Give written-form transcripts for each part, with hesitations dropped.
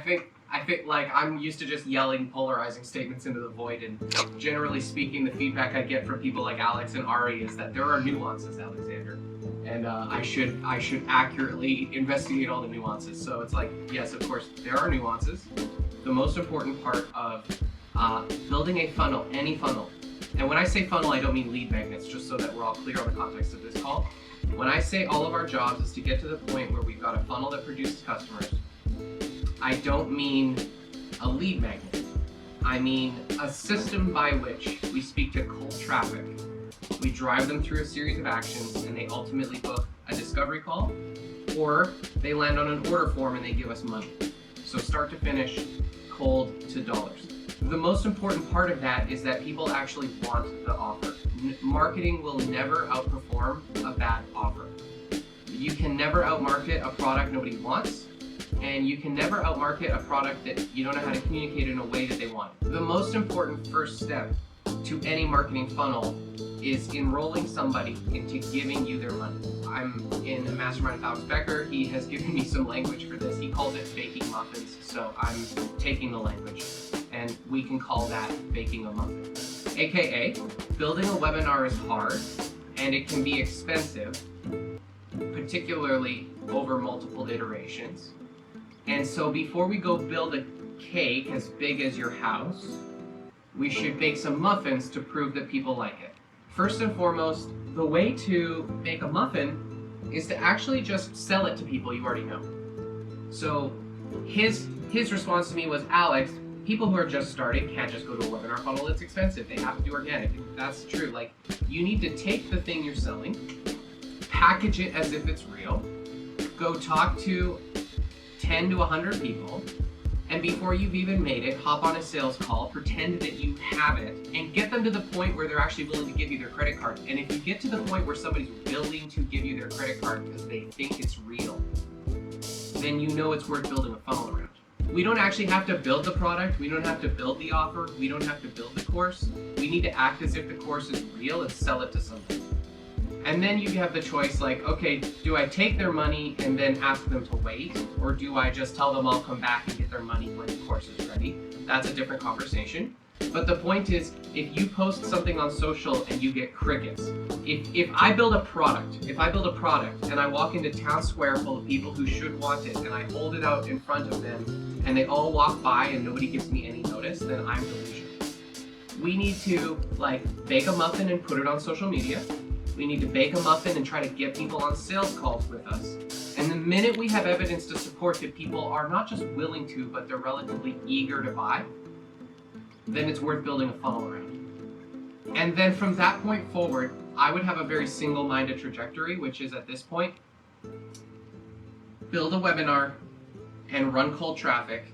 think like I'm used to just yelling polarizing statements into the void, and generally speaking, the feedback I get from people like Alex and Ari is that there are nuances, Alexander, and I should accurately investigate all the nuances. So it's like, yes, of course, there are nuances. The most important part of building a funnel, any funnel, and when I say funnel, I don't mean lead magnets, just so that we're all clear on the context of this call. When I say all of our jobs is to get to the point where we've got a funnel that produces customers, I don't mean a lead magnet. I mean a system by which we speak to cold traffic. We drive them through a series of actions and they ultimately book a discovery call, or they land on an order form and they give us money. So start to finish, cold to dollars. The most important part of that is that people actually want the offer. Marketing will never outperform a bad offer. You can never outmarket a product nobody wants, and you can never outmarket a product that you don't know how to communicate in a way that they want. The most important first step to any marketing funnel is enrolling somebody into giving you their money. I'm in a mastermind with Alex Becker. He has given me some language for this. He calls it baking muffins, so I'm taking the language, and we can call that baking a muffin. AKA, building a webinar is hard, and it can be expensive, particularly over multiple iterations. And so before we go build a cake as big as your house, we should bake some muffins to prove that people like it. First and foremost, the way to make a muffin is to actually just sell it to people you already know. So his response to me was, Alex, people who are just starting can't just go to a webinar funnel, it's expensive, they have to do organic. That's true. Like, you need to take the thing you're selling, package it as if it's real, go talk to 10 to 100 people, and before you've even made it, hop on a sales call, pretend that you have it, and get them to the point where they're actually willing to give you their credit card. And if you get to the point where somebody's willing to give you their credit card because they think it's real, then you know it's worth building a funnel around. We don't actually have to build the product, we don't have to build the offer, we don't have to build the course. We need to act as if the course is real and sell it to somebody. And then you have the choice, like, okay, do I take their money and then ask them to wait? Or do I just tell them I'll come back and get their money when the course is ready? That's a different conversation. But the point is, if you post something on social and you get crickets, if I build a product and I walk into town square full of people who should want it and I hold it out in front of them and they all walk by and nobody gives me any notice, then I'm delusional. We need to bake a muffin and put it on social media. We need to bake a muffin and try to get people on sales calls with us. And the minute we have evidence to support that people are not just willing to, but they're relatively eager to buy, then it's worth building a funnel around. And then from that point forward, I would have a very single-minded trajectory, which is at this point, build a webinar and run cold traffic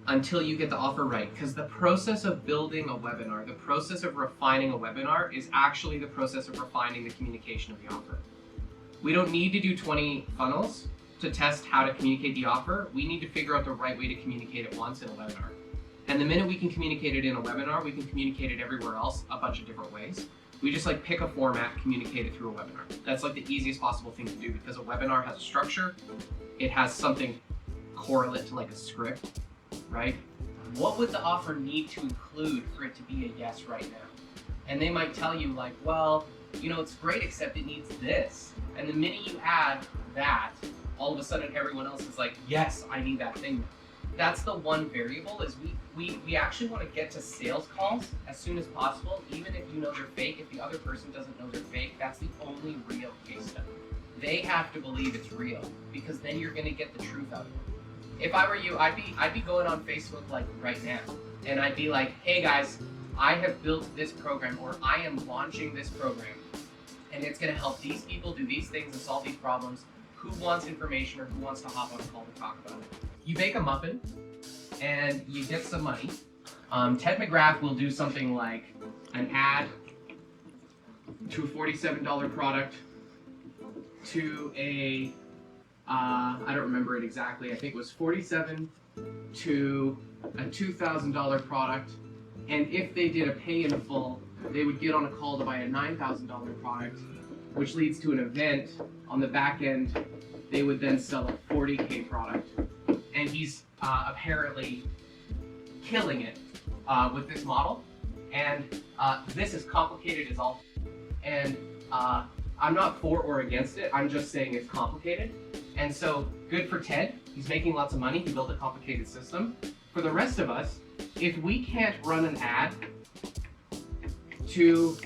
until you get the offer right. Because the process of building a webinar, the process of refining a webinar is actually the process of refining the communication of the offer. We don't need to do 20 funnels to test how to communicate the offer. We need to figure out the right way to communicate it once in a webinar. And the minute we can communicate it in a webinar, we can communicate it everywhere else a bunch of different ways. We just pick a format, communicate it through a webinar. That's the easiest possible thing to do, because a webinar has a structure. It has something correlate to a script, right? What would the offer need to include for it to be a yes right now? And they might tell you well, it's great except it needs this. And the minute you add that, all of a sudden everyone else is yes, I need that thing now. That's the one variable, is we actually want to get to sales calls as soon as possible, even if you know they're fake. If the other person doesn't know they're fake, that's the only real case study. They have to believe it's real, because then you're going to get the truth out of it. If I were you, I'd be going on Facebook right now, and I'd be like, hey guys, I have built this program, or I am launching this program, and it's going to help these people do these things and solve these problems. Who wants information, or who wants to hop on a call to talk about it? You bake a muffin, and you get some money. Ted McGrath will do something like an ad to a $47 product, to a I don't remember it exactly. I think it was $47 to a $2,000 product. And if they did a pay in full, they would get on a call to buy a $9,000 product, which leads to an event on the back end. They would then sell a $40K product. and he's apparently killing it with this model. And this is complicated as all. And I'm not for or against it. I'm just saying it's complicated. And so good for Ted. He's making lots of money. He built a complicated system. For the rest of us, if we can't run an ad to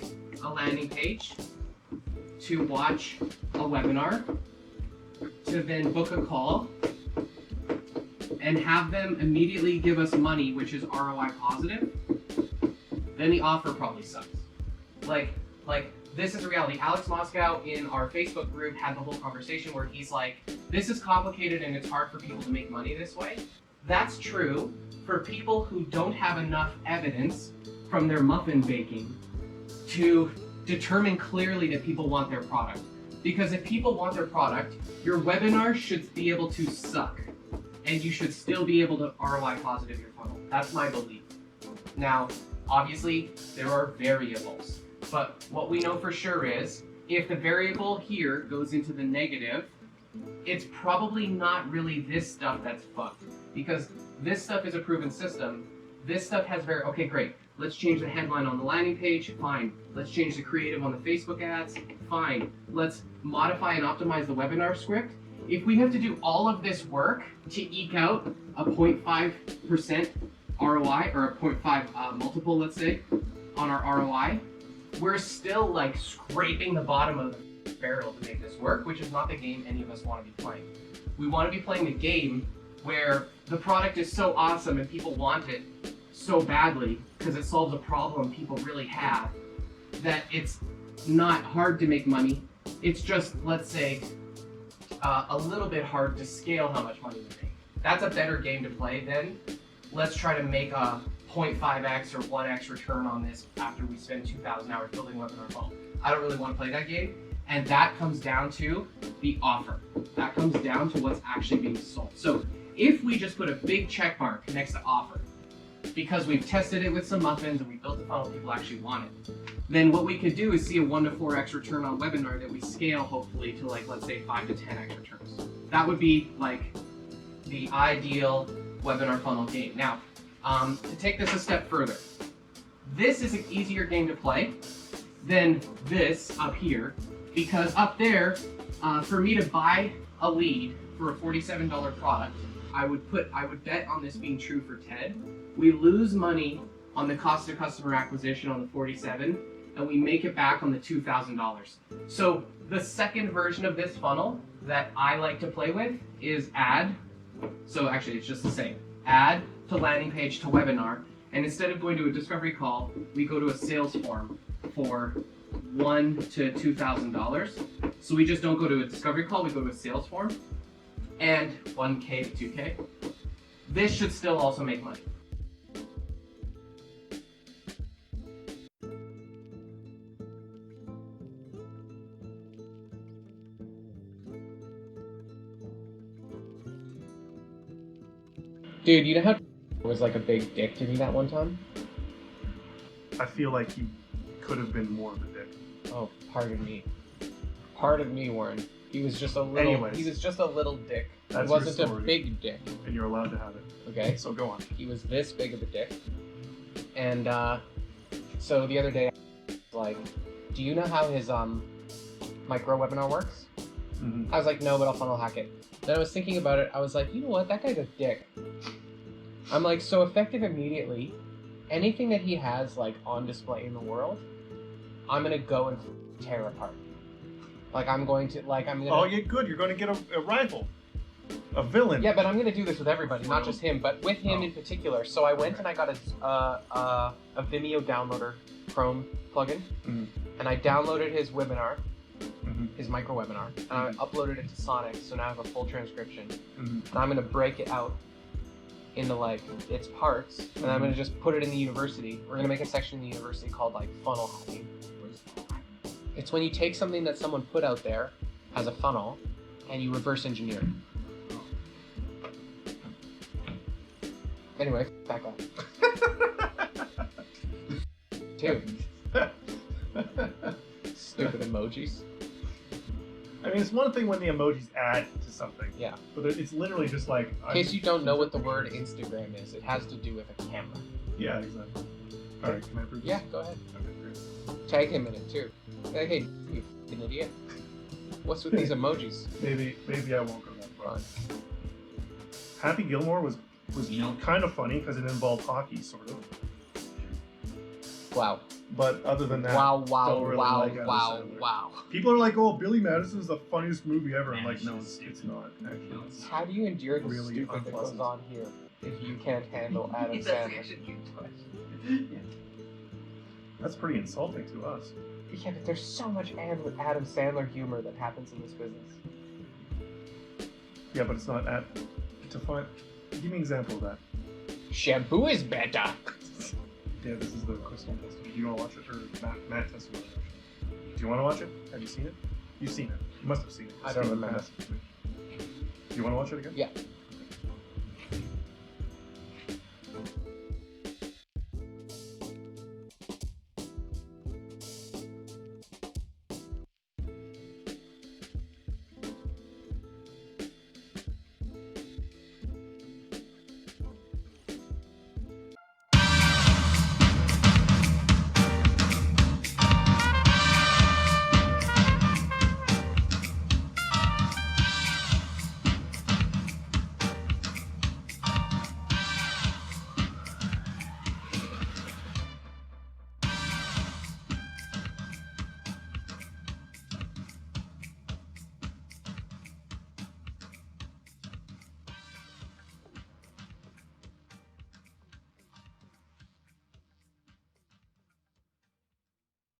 a landing page, to watch a webinar, to then book a call, and have them immediately give us money, which is ROI positive, then the offer probably sucks. Like this is a reality. Alex Moscow in our Facebook group had the whole conversation where he's like, this is complicated and it's hard for people to make money this way. That's true for people who don't have enough evidence from their muffin baking to determine clearly that people want their product. Because if people want their product, your webinar should be able to suck and you should still be able to ROI positive your funnel. That's my belief. Now, obviously, there are variables. But what we know for sure is, if the variable here goes into the negative, it's probably not really this stuff that's fucked. Because this stuff is a proven system. This stuff has okay, great. Let's change the headline on the landing page, fine. Let's change the creative on the Facebook ads, fine. Let's modify and optimize the webinar script. If we have to do all of this work to eke out a 0.5% ROI, or a 0.5 multiple, let's say, on our ROI, we're still like scraping the bottom of the barrel to make this work, which is not the game any of us want to be playing. We want to be playing the game where the product is so awesome and people want it so badly because it solves a problem people really have, that it's not hard to make money. It's just, let's say, a little bit hard to scale how much money we make. That's a better game to play than let's try to make a 0.5x or 1x return on this after we spend 2,000 hours building a webinar funnel. I don't really want to play that game. And that comes down to the offer. That comes down to what's actually being sold. So if we just put a big check mark next to offer, because we've tested it with some muffins and we built a funnel people actually want it, then what we could do is see a 1 to 4x return on webinar that we scale hopefully to, like, let's say 5 to 10x returns. That would be like the ideal webinar funnel game. Now, to take this a step further, this is an easier game to play than this up here, because up there, for me to buy a lead for a $47 product, I would bet on this being true for Ted. We lose money on the cost of customer acquisition on the 47, and we make it back on the $2,000. So the second version of this funnel that I like to play with is add. So actually, it's just the same. Add to landing page to webinar, and instead of going to a discovery call, we go to a sales form for $1,000 to $2,000. So we just don't go to a discovery call, we go to a sales form, and $1K to $2K. This should still also make money. Dude, you know how was like a big dick to me that one time? I feel like he could have been more of a dick. Oh, pardon me. Pardon me, Warren. He was just a little. Anyways, he was just a little dick. That's he wasn't your a story, big dick. and you're allowed to have it. Okay. So go on. He was this big of a dick. And so the other day, I was like, do you know how his micro webinar works? Mm-hmm. I was like, no, but I'll funnel hack it. Then I was thinking about it. I was like, you know what? That guy's a dick. I'm like, so effective immediately. Anything that he has like on display in the world, I'm gonna go and tear apart. Like I'm gonna. Oh, yeah, good. You're gonna get a rival, a villain. Yeah, but I'm gonna do this with everybody, not just him, but with him in particular. So I went and I got a Vimeo downloader Chrome plugin, mm-hmm. and I downloaded his webinar, mm-hmm. his micro webinar, and I uploaded it to Sonic. So now I have a full transcription, mm-hmm. and I'm gonna break it out into like its parts, and I'm gonna just put it in the university. We're gonna make a section in the university called like funnel hacking. It's when you take something that someone put out there as a funnel and you reverse engineer it. Anyway, back up. Dude. Stupid emojis. I mean, it's one thing when the emojis add to something. Yeah. But it's literally just like. In case you don't know what the word Instagram is, it has to do with a camera. Yeah, exactly. All right, can I prove this? Yeah, go ahead. Okay, great. Tag him in it too. Like, hey, you f***ing idiot. What's with these emojis? Maybe I won't go that far. Fine. Happy Gilmore was kind of funny because it involved hockey, sort of. Wow. But other than that, Wow, don't really like Adam wow. Sandler. People are like, "Oh, Billy Madison's the funniest movie ever." I'm like, no, it's not actually. It's How do you endure the really stupid that goes unpleasant. on here if you can't handle Adam That's Sandler? actually a good question. That's pretty insulting to us. Yeah, but there's so much Adam Sandler humor that happens in this business. Yeah, but it's not at to find. Give me an example of that. Shampoo is better. Yeah, this is the Crystal Festival. Do you want to watch it, or Matt tested it? Do you want to watch it? Have you seen it? You've seen it. You must have seen it. I don't remember. Do you want to watch it again? Yeah.